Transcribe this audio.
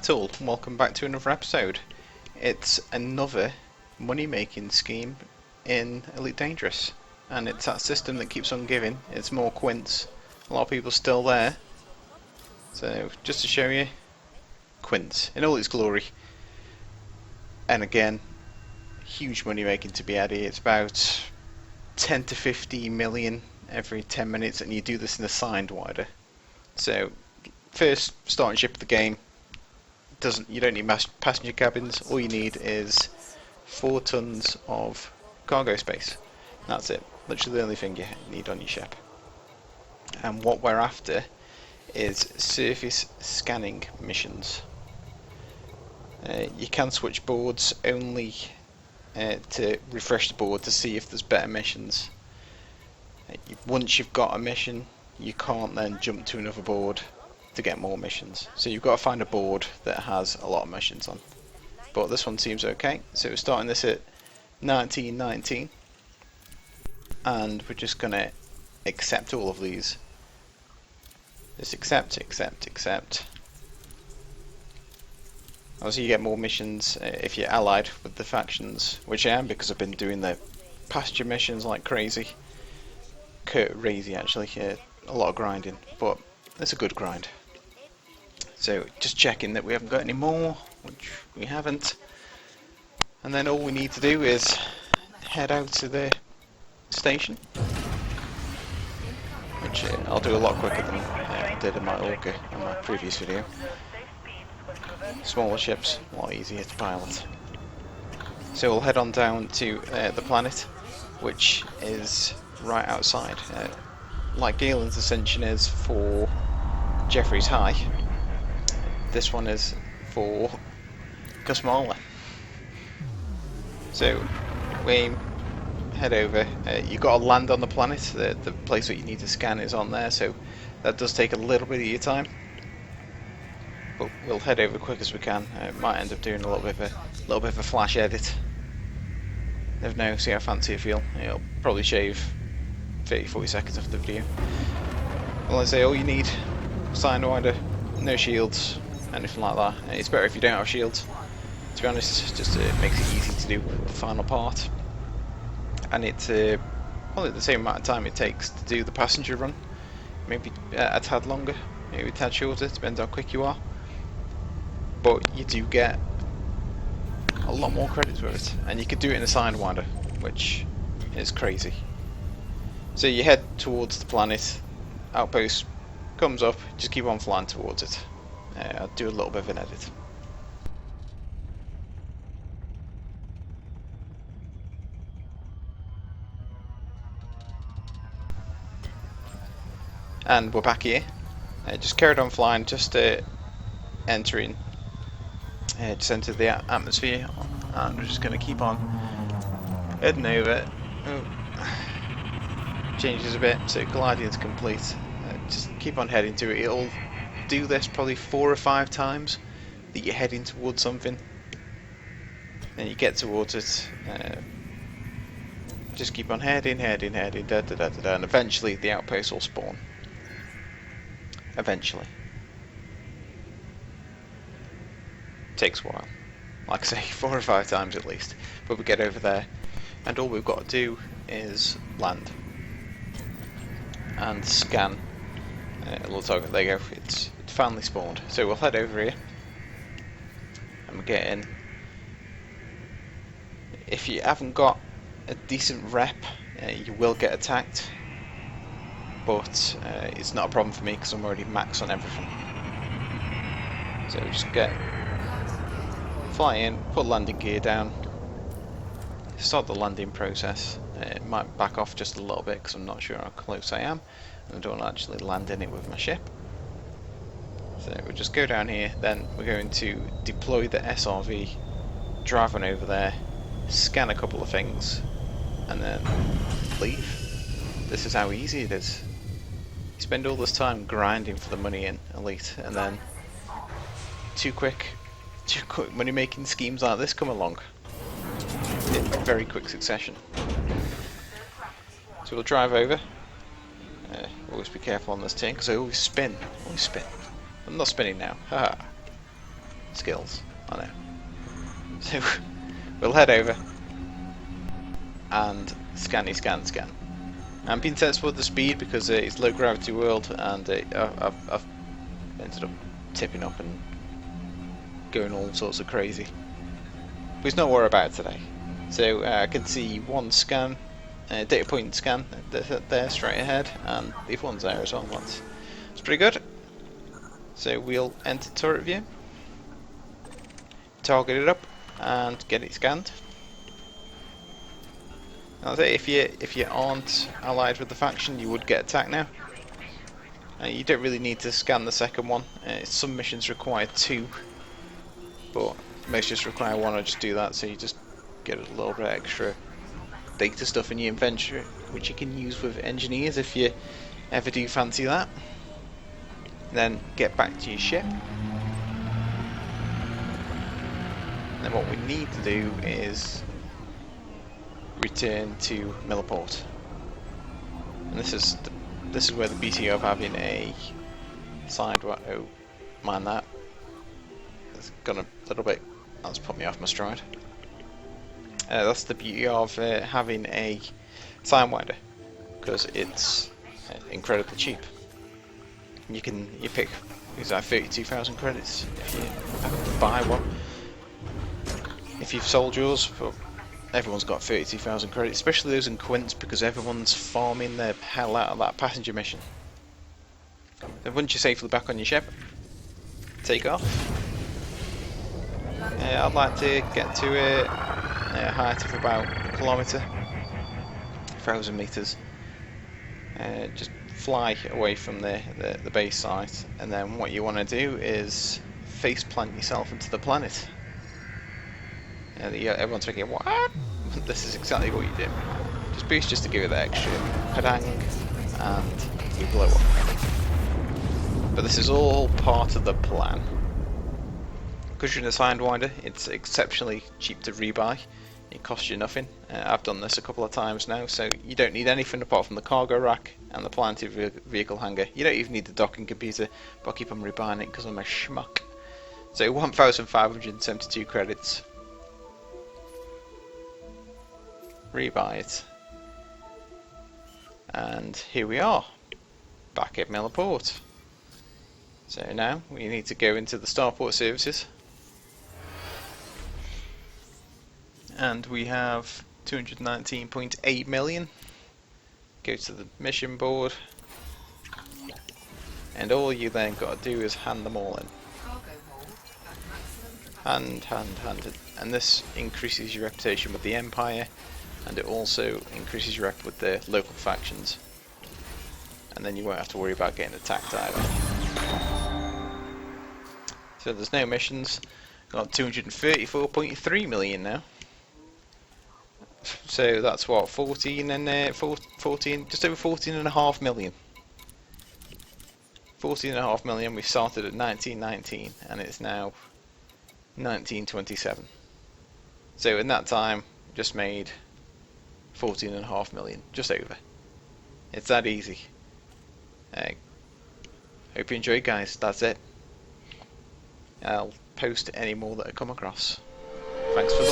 Right all, welcome back to another episode. It's another money making scheme in Elite Dangerous, and it's that system that keeps on giving. It's more Quince. A lot of people still there. So just to show you, Quince in all its glory. And again, huge money making to be had here. It's about 10 to 15 million every 10 minutes, and you do this in a Sidewinder. So first starting ship of the game. You don't need passenger cabins. All you need is 4 tons of cargo space. That's it. Literally the only thing you need on your ship. And what we're after is surface scanning missions. You can switch boards only to refresh the board to see if there's better missions. Once you've got a mission, you can't then jump to another board to get more missions. So you've got to find a board that has a lot of missions on. But this one seems okay. So we're starting this at 1919. And we're just going to accept all of these. Just accept. Obviously you get more missions if you're allied with the factions, which I am because I've been doing the pasture missions like crazy. Crazy actually, a lot of grinding, but it's a good grind. So just checking that we haven't got any more, which we haven't. And then all we need to do is head out to the station, which I'll do a lot quicker than I did in my Orca in my previous video. Smaller ships, a lot easier to pilot. So we'll head on down to the planet, which is right outside. Like Galen's Ascension is for Jeffrey's High, this one is for Cosmala. So we head over. You got to land on the planet. The place that you need to scan is on there, so that does take a little bit of your time. But we'll head over quick as we can. Might end up doing a little bit of a flash edit. Never know. See how fancy I feel. It'll probably shave 30-40 seconds off the video. Well, I say all you need: Sidewinder, no shields, anything like that. It's better if you don't have shields, to be honest. Just makes it easy to do the final part. And it's probably the same amount of time it takes to do the passenger run. Maybe a tad longer, maybe a tad shorter, depends how quick you are. But you do get a lot more credits with it, and you could do it in a Sidewinder, which is crazy. So you head towards the planet, outpost comes up, just keep on flying towards it. I'll do a little bit of an edit. And we're back here. Just carried on flying, just entering. Just entered the atmosphere, and we're just going to keep on heading over. Changes a bit, so gliding's complete. Just keep on heading to it. It'll do this probably 4 or 5 times that you're heading towards something, and you get towards it. Just keep on heading, and eventually the outpost will spawn. Eventually. Takes a while. Like I say, 4 or 5 times at least. But we get over there, and all we've got to do is land and scan a little target. There you go. It's finally spawned. So we'll head over here, and we're getting. If you haven't got a decent rep, you will get attacked. But it's not a problem for me because I'm already max on everything. So just fly in, put landing gear down, start the landing process. It might back off just a little bit because I'm not sure how close I am, and I don't actually land in it with my ship. So we'll just go down here, then we're going to deploy the SRV, drive on over there, scan a couple of things, and then leave. This is how easy it is. You spend all this time grinding for the money in Elite, and then two quick money making schemes like this come along in very quick succession. So we'll drive over. Always be careful on this thing because I always spin. I'm not spinning now. Haha. skills. I know. So we'll head over and scan. I'm being sensible with the speed because it's low gravity world, and I've ended up tipping up and going all sorts of crazy. But it's not what we're about today. So I can see one scan, data point scan there straight ahead, and the other one's there as well once. It's pretty good. So we'll enter turret view, target it up, and get it scanned. I'll say if you aren't allied with the faction, you would get attacked now. You don't really need to scan the second one. Some missions require 2, but most just require 1. I just do that, so you just get a little bit extra data stuff in your inventory, which you can use with engineers if you ever do fancy that. Then get back to your ship. And then what we need to do is return to Millerport, and this is where the beauty of having a Sidewinder. Oh, mind that. It's gone a little bit. That's put me off my stride. That's the beauty of having a Sidewinder, because it's incredibly cheap. You pick these are 32,000 credits if you buy one. If you've sold yours, but everyone's got 32,000 credits, especially those in Quince, because everyone's farming the hell out of that passenger mission. So once you're safely back on your ship, take off. I'd like to get to a height of about 1 kilometre, 1,000 metres. Just fly away from the base site, and then what you want to do is face plant yourself into the planet. Everyone's thinking, what? This is exactly what you do. Just boost just to give it that extra padang, and you blow up. But this is all part of the plan. Because you're in a Sidewinder, it's exceptionally cheap to rebuy. It costs you nothing. I've done this a couple of times now, so you don't need anything apart from the cargo rack and the planted vehicle hangar. You don't even need the docking computer, but I keep on rebuying it because I'm a schmuck. So 1,572 credits. Rebuy it, and here we are, back at Millerport. So now we need to go into the starport services, and we have 219.8 million. Go to the mission board, and all you then got to do is hand them all in. Hand, and this increases your reputation with the Empire. And it also increases your rep with the local factions, and then you won't have to worry about getting attacked either. So there's no missions. Got 234.3 million now. So that's what, 14 and just over 14.5 million. 14.5 million. We started at 1919, and it's now 1927. So in that time, just made 14.5 million, just over. It's that easy. Hope you enjoyed, guys. That's it. I'll post any more that I come across. Thanks for the